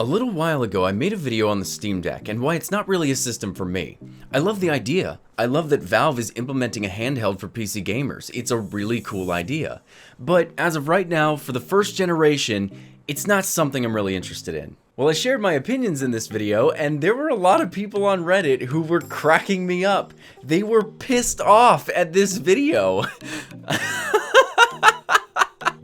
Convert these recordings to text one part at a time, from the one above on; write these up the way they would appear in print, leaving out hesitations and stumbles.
A little while ago, I made a video on the Steam Deck and why it's not really a system for me. I love the idea. I love that Valve is implementing a handheld for PC gamers. It's a really cool idea. But as of right now, for the first generation, it's not something I'm really interested in. Well, I shared my opinions in this video, and there were a lot of people on Reddit who were cracking me up. They were pissed off at this video.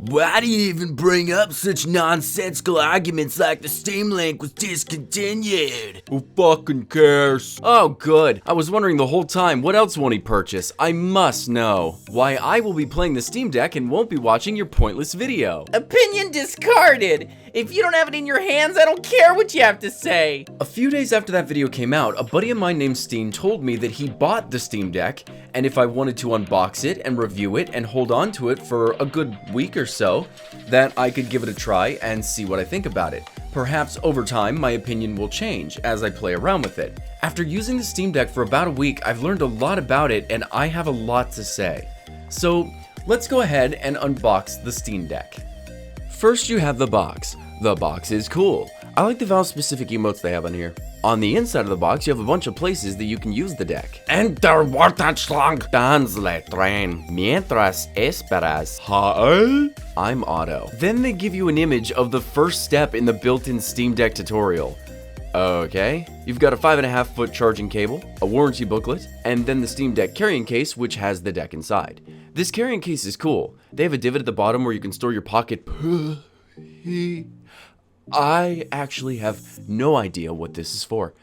Why do you even bring up such nonsensical arguments like the Steam Link was discontinued? Who fucking cares? Oh good, I was wondering the whole time, what else won't he purchase? I must know. Why, I will be playing the Steam Deck and won't be watching your pointless video. Opinion discarded! If you don't have it in your hands, I don't care what you have to say! A few days after that video came out, a buddy of mine named Steen told me that he bought the Steam Deck, and if I wanted to unbox it and review it and hold on to it for a good week or so, that I could give it a try and see what I think about it. Perhaps over time, my opinion will change as I play around with it. After using the Steam Deck for about a week, I've learned a lot about it and I have a lot to say. So let's go ahead and unbox the Steam Deck. First, you have the box. The box is cool. I like the Valve specific emotes they have on here. On the inside of the box, you have a bunch of places that you can use the deck. Enter Wartanschlang. Translate mientras esperas. Hi. I'm Otto. Then they give you an image of the first step in the built-in Steam Deck tutorial. Okay, you've got a 5.5-foot charging cable, a warranty booklet, and then the Steam Deck carrying case, which has the deck inside. This carrying case is cool. They have a divot at the bottom where you can store your pocket. I actually have no idea what this is for.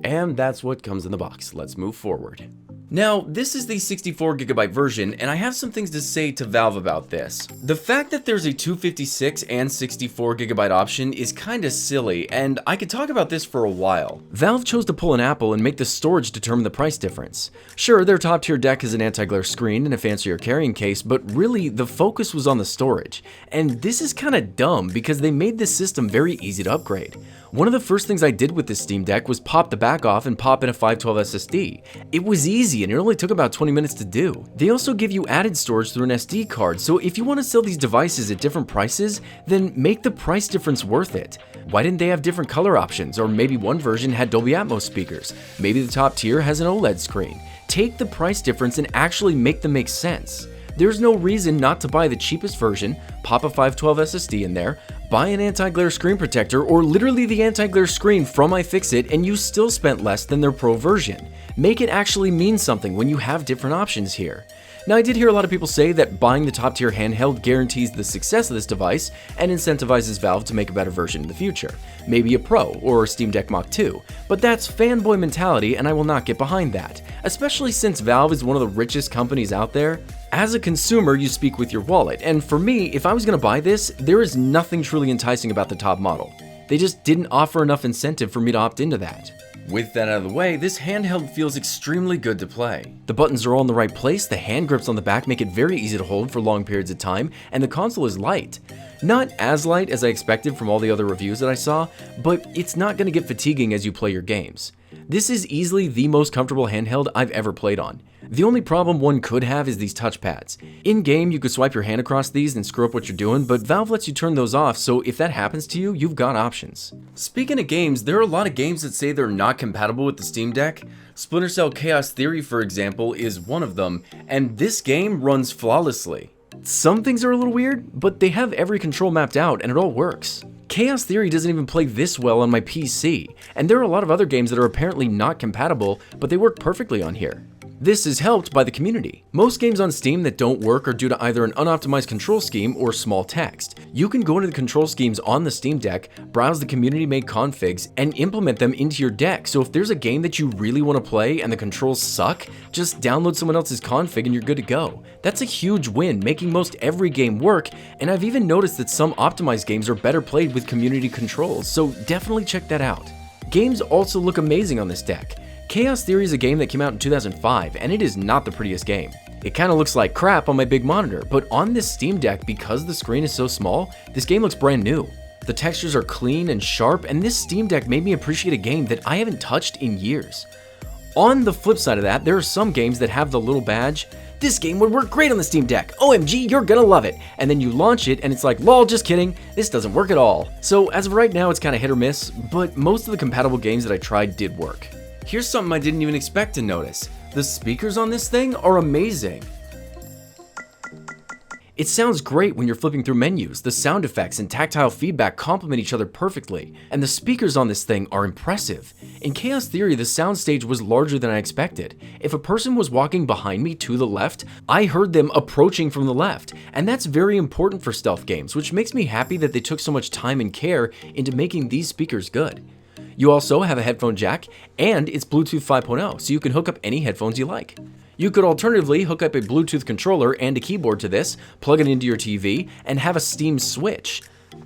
And that's what comes in the box. Let's move forward. Now, this is the 64GB version, and I have some things to say to Valve about this. The fact that there's a 256 and 64GB option is kinda silly, and I could talk about this for a while. Valve chose to pull an Apple and make the storage determine the price difference. Sure, their top tier deck has an anti-glare screen and a fancier carrying case, but really, the focus was on the storage. And this is kinda dumb because they made this system very easy to upgrade. One of the first things I did with this Steam Deck was pop the back off and pop in a 512 SSD. It was easy and it only took about 20 minutes to do. They also give you added storage through an SD card, so if you want to sell these devices at different prices, then make the price difference worth it. Why didn't they have different color options? Or maybe one version had Dolby Atmos speakers. Maybe the top tier has an OLED screen. Take the price difference and actually make them make sense. There's no reason not to buy the cheapest version, pop a 512 SSD in there, buy an anti-glare screen protector, or literally the anti-glare screen from iFixit, and you still spent less than their Pro version. Make it actually mean something when you have different options here. Now, I did hear a lot of people say that buying the top tier handheld guarantees the success of this device and incentivizes Valve to make a better version in the future. Maybe a Pro or a Steam Deck Mach 2, but that's fanboy mentality and I will not get behind that, especially since Valve is one of the richest companies out there. As a consumer, you speak with your wallet, and for me, if I was going to buy this, there is nothing truly enticing about the top model. They just didn't offer enough incentive for me to opt into that. With that out of the way, this handheld feels extremely good to play. The buttons are all in the right place, the hand grips on the back make it very easy to hold for long periods of time, and the console is light. Not as light as I expected from all the other reviews that I saw, but it's not going to get fatiguing as you play your games. This is easily the most comfortable handheld I've ever played on. The only problem one could have is these touchpads. In-game, you could swipe your hand across these and screw up what you're doing, but Valve lets you turn those off, so if that happens to you, you've got options. Speaking of games, there are a lot of games that say they're not compatible with the Steam Deck. Splinter Cell Chaos Theory, for example, is one of them, and this game runs flawlessly. Some things are a little weird, but they have every control mapped out and it all works. Chaos Theory doesn't even play this well on my PC, and there are a lot of other games that are apparently not compatible, but they work perfectly on here. This is helped by the community. Most games on Steam that don't work are due to either an unoptimized control scheme or small text. You can go into the control schemes on the Steam Deck, browse the community-made configs, and implement them into your deck, so if there's a game that you really want to play and the controls suck, just download someone else's config and you're good to go. That's a huge win, making most every game work, and I've even noticed that some optimized games are better played with community controls, so definitely check that out. Games also look amazing on this deck. Chaos Theory is a game that came out in 2005, and it is not the prettiest game. It kinda looks like crap on my big monitor, but on this Steam Deck, because the screen is so small, this game looks brand new. The textures are clean and sharp, and this Steam Deck made me appreciate a game that I haven't touched in years. On the flip side of that, there are some games that have the little badge this game would work great on the Steam Deck. OMG, you're gonna love it. And then you launch it and it's like, lol, just kidding, this doesn't work at all. So as of right now, it's kind of hit or miss, but most of the compatible games that I tried did work. Here's something I didn't even expect to notice. The speakers on this thing are amazing. It sounds great when you're flipping through menus. The sound effects and tactile feedback complement each other perfectly, and the speakers on this thing are impressive. In Chaos Theory, the soundstage was larger than I expected. If a person was walking behind me to the left, I heard them approaching from the left, and that's very important for stealth games, which makes me happy that they took so much time and care into making these speakers good. You also have a headphone jack, and it's Bluetooth 5.0, so you can hook up any headphones you like. You could alternatively hook up a Bluetooth controller and a keyboard to this, plug it into your TV, and have a Steam Switch.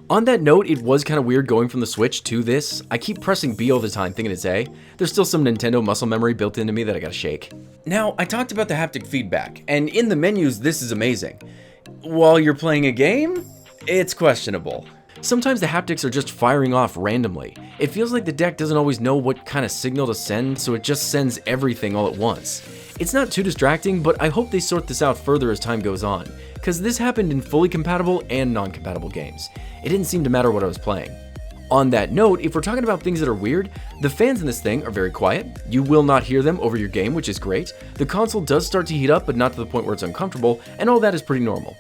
On that note, it was kind of weird going from the Switch to this. I keep pressing B all the time thinking it's A. There's still some Nintendo muscle memory built into me that I gotta shake. Now, I talked about the haptic feedback, and in the menus, this is amazing. While you're playing a game, it's questionable. Sometimes the haptics are just firing off randomly. It feels like the deck doesn't always know what kind of signal to send, so it just sends everything all at once. It's not too distracting, but I hope they sort this out further as time goes on, because this happened in fully compatible and non-compatible games. It didn't seem to matter what I was playing. On that note, if we're talking about things that are weird, the fans in this thing are very quiet. You will not hear them over your game, which is great. The console does start to heat up, but not to the point where it's uncomfortable, and all that is pretty normal.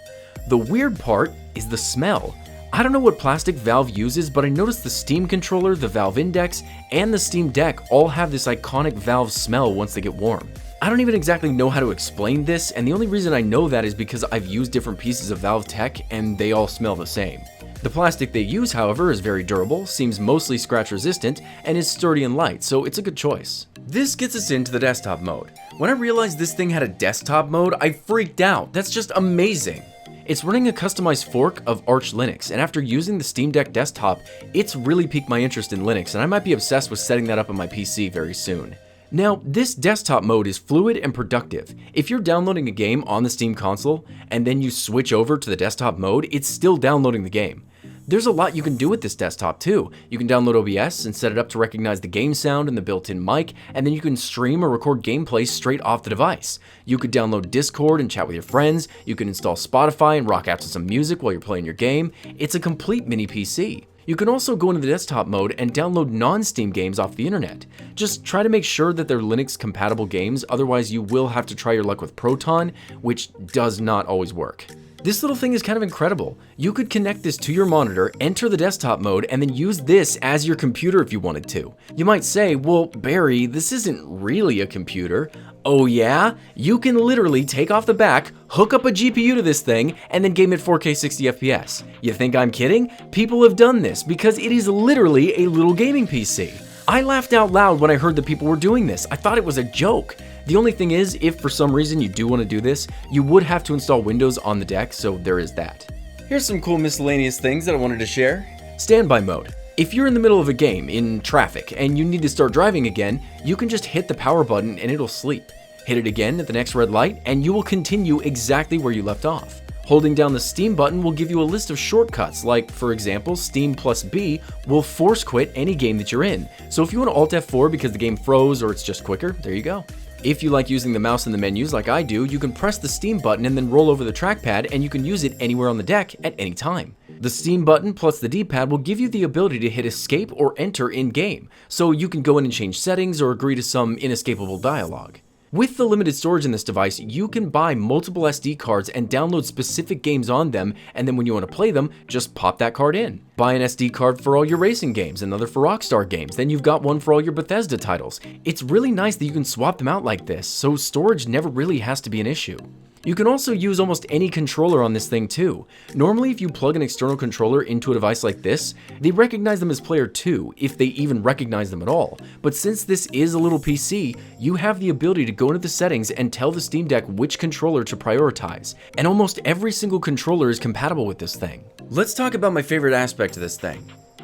The weird part is the smell. I don't know what plastic Valve uses, but I noticed the Steam controller, the Valve Index, and the Steam Deck all have this iconic Valve smell once they get warm. I don't even exactly know how to explain this, and the only reason I know that is because I've used different pieces of Valve tech and they all smell the same. The plastic they use, however, is very durable, seems mostly scratch resistant, and is sturdy and light, so it's a good choice. This gets us into the desktop mode. When I realized this thing had a desktop mode, I freaked out. That's just amazing. It's running a customized fork of Arch Linux, and after using the Steam Deck desktop, it's really piqued my interest in Linux, and I might be obsessed with setting that up on my PC very soon. Now, this desktop mode is fluid and productive. If you're downloading a game on the Steam console, and then you switch over to the desktop mode, it's still downloading the game. There's a lot you can do with this desktop too. You can download OBS and set it up to recognize the game sound and the built-in mic, and then you can stream or record gameplay straight off the device. You could download Discord and chat with your friends, you can install Spotify and rock out to some music while you're playing your game. It's a complete mini PC. You can also go into the desktop mode and download non-Steam games off the internet. Just try to make sure that they're Linux compatible games, otherwise you will have to try your luck with Proton, which does not always work. This little thing is kind of incredible. You could connect this to your monitor, enter the desktop mode, and then use this as your computer if you wanted to. You might say, well, Barry, this isn't really a computer. Oh yeah? You can literally take off the back, hook up a GPU to this thing, and then game at 4K 60 FPS. You think I'm kidding? People have done this because it is literally a little gaming PC. I laughed out loud when I heard that people were doing this. I thought it was a joke. The only thing is, if for some reason you do want to do this, you would have to install Windows on the deck, so there is that. Here's some cool miscellaneous things that I wanted to share. Standby mode. If you're in the middle of a game, in traffic, and you need to start driving again, you can just hit the power button and it'll sleep. Hit it again at the next red light, and you will continue exactly where you left off. Holding down the Steam button will give you a list of shortcuts, like, for example, Steam plus B will force quit any game that you're in. So if you want to Alt F4 because the game froze or it's just quicker, there you go. If you like using the mouse in the menus like I do, you can press the Steam button and then roll over the trackpad, and you can use it anywhere on the deck at any time. The Steam button plus the D-pad will give you the ability to hit escape or enter in-game, so you can go in and change settings or agree to some inescapable dialogue. With the limited storage in this device, you can buy multiple SD cards and download specific games on them, and then when you want to play them, just pop that card in. Buy an SD card for all your racing games, another for Rockstar games, then you've got one for all your Bethesda titles. It's really nice that you can swap them out like this, so storage never really has to be an issue. You can also use almost any controller on this thing too. Normally, if you plug an external controller into a device like this, they recognize them as player 2, if they even recognize them at all. But since this is a little PC, you have the ability to go into the settings and tell the Steam Deck which controller to prioritize. And almost every single controller is compatible with this thing. Let's talk about my favorite aspect of this thing.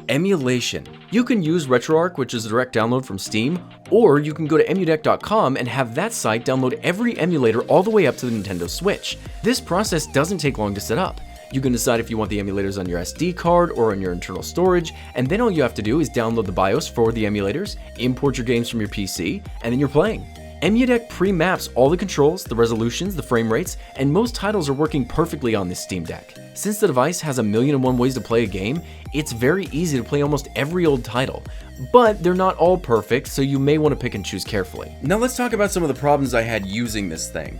Emulation. You can use RetroArch, which is a direct download from Steam, or you can go to emudeck.com and have that site download every emulator all the way up to the Nintendo Switch. This process doesn't take long to set up. You can decide if you want the emulators on your SD card or on your internal storage, and then all you have to do is download the BIOS for the emulators, import your games from your PC, and then you're playing. Emulation pre-maps all the controls, the resolutions, the frame rates, and most titles are working perfectly on this Steam Deck. Since the device has 1,000,001 ways to play a game, it's very easy to play almost every old title. But they're not all perfect, so you may want to pick and choose carefully. Now let's talk about some of the problems I had using this thing.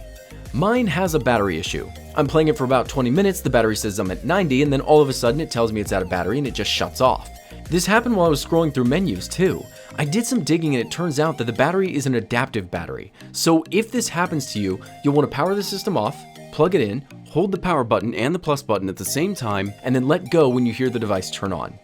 Mine has a battery issue. I'm playing it for about 20 minutes, the battery says I'm at 90, and then all of a sudden it tells me it's out of battery and it just shuts off. This happened while I was scrolling through menus too. I did some digging and it turns out that the battery is an adaptive battery. So if this happens to you, you'll want to power the system off, plug it in, hold the power button and the plus button at the same time, and then let go when you hear the device turn on.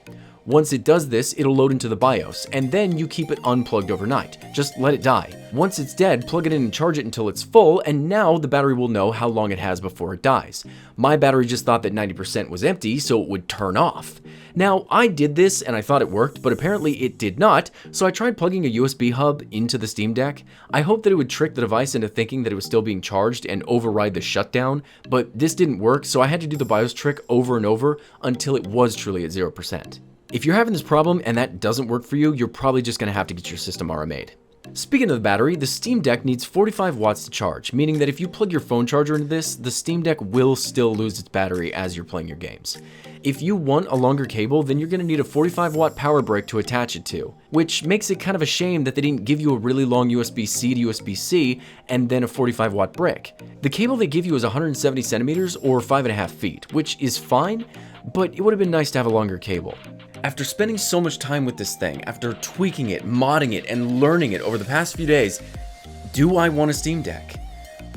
Once it does this, it'll load into the BIOS, and then you keep it unplugged overnight. Just let it die. Once it's dead, plug it in and charge it until it's full, and now the battery will know how long it has before it dies. My battery just thought that 90% was empty, so it would turn off. Now, I did this and I thought it worked, but apparently it did not, so I tried plugging a USB hub into the Steam Deck. I hoped that it would trick the device into thinking that it was still being charged and override the shutdown, but this didn't work, so I had to do the BIOS trick over and over until it was truly at 0%. If you're having this problem and that doesn't work for you, you're probably just going to have to get your system RMA'd. Speaking of the battery, the Steam Deck needs 45 watts to charge, meaning that if you plug your phone charger into this, the Steam Deck will still lose its battery as you're playing your games. If you want a longer cable, then you're going to need a 45 watt power brick to attach it to, which makes it kind of a shame that they didn't give you a really long USB-C to USB-C and then a 45 watt brick. The cable they give you is 170 centimeters or 5.5 feet, which is fine, but it would have been nice to have a longer cable. After spending so much time with this thing, after tweaking it, modding it, and learning it over the past few days, do I want a Steam Deck?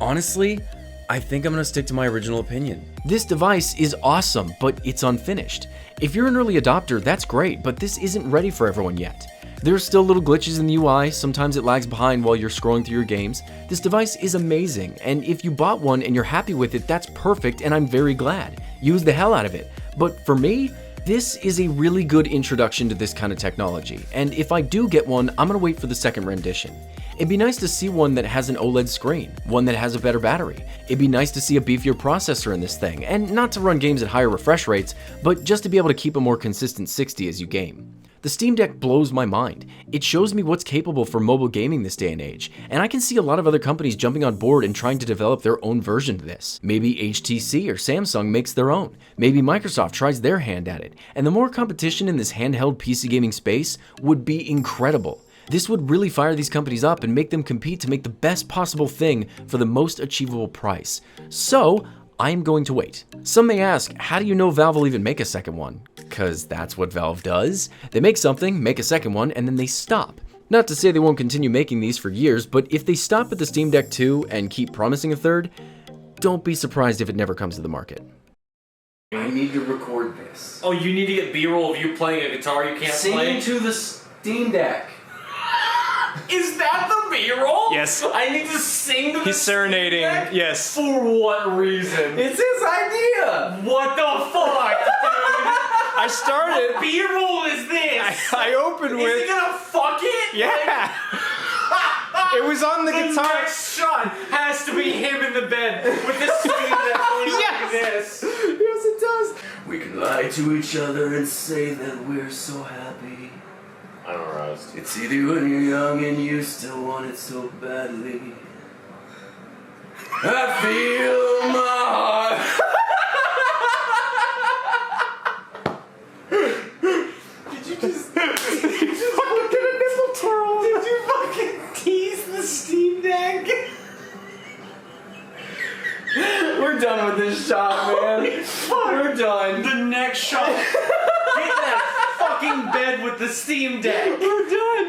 Honestly, I think I'm gonna stick to my original opinion. This device is awesome, but it's unfinished. If you're an early adopter, that's great, but this isn't ready for everyone yet. There are still little glitches in the UI, sometimes it lags behind while you're scrolling through your games. This device is amazing, and if you bought one and you're happy with it, that's perfect, and I'm very glad. Use the hell out of it. But for me, this is a really good introduction to this kind of technology, and if I do get one, I'm gonna wait for the second rendition. It'd be nice to see one that has an OLED screen, one that has a better battery. It'd be nice to see a beefier processor in this thing, and not to run games at higher refresh rates, but just to be able to keep a more consistent 60 as you game. The Steam Deck blows my mind. It shows me what's capable for mobile gaming this day and age, and I can see a lot of other companies jumping on board and trying to develop their own version of this. Maybe HTC or Samsung makes their own. Maybe Microsoft tries their hand at it, and the more competition in this handheld PC gaming space would be incredible. This would really fire these companies up and make them compete to make the best possible thing for the most achievable price. So, I'm going to wait. Some may ask, how do you know Valve will even make a second one? Because that's what Valve does. They make something, make a second one, and then they stop. Not to say they won't continue making these for years, but if they stop at the Steam Deck 2 and keep promising a third, don't be surprised if it never comes to the market. I need to record this. Oh, you need to get B-roll of you playing a guitar you can't play? Sing to the Steam Deck. Is that the B-roll? Yes. I need to sing to the He's serenading, Steam Deck? yes. For what reason? It's his idea. What the fuck, dude? I started. What B-roll is this? I opened Is with. he gonna fuck it? Yeah. It was on the The guitar. next shot has to be him in the bed with the Steam Deck going Yes. like this. Yes, it does. We can lie to each other and say that we're so happy. I don't roast. It's either when you're young and you still want it so badly. I feel my heart. Did you just fucking get a nipple twirl? Did you fucking tease the Steam Deck? We're done with this shot, man. We're done. The next shot. Get in that fucking bed with the Steam Deck. We're done.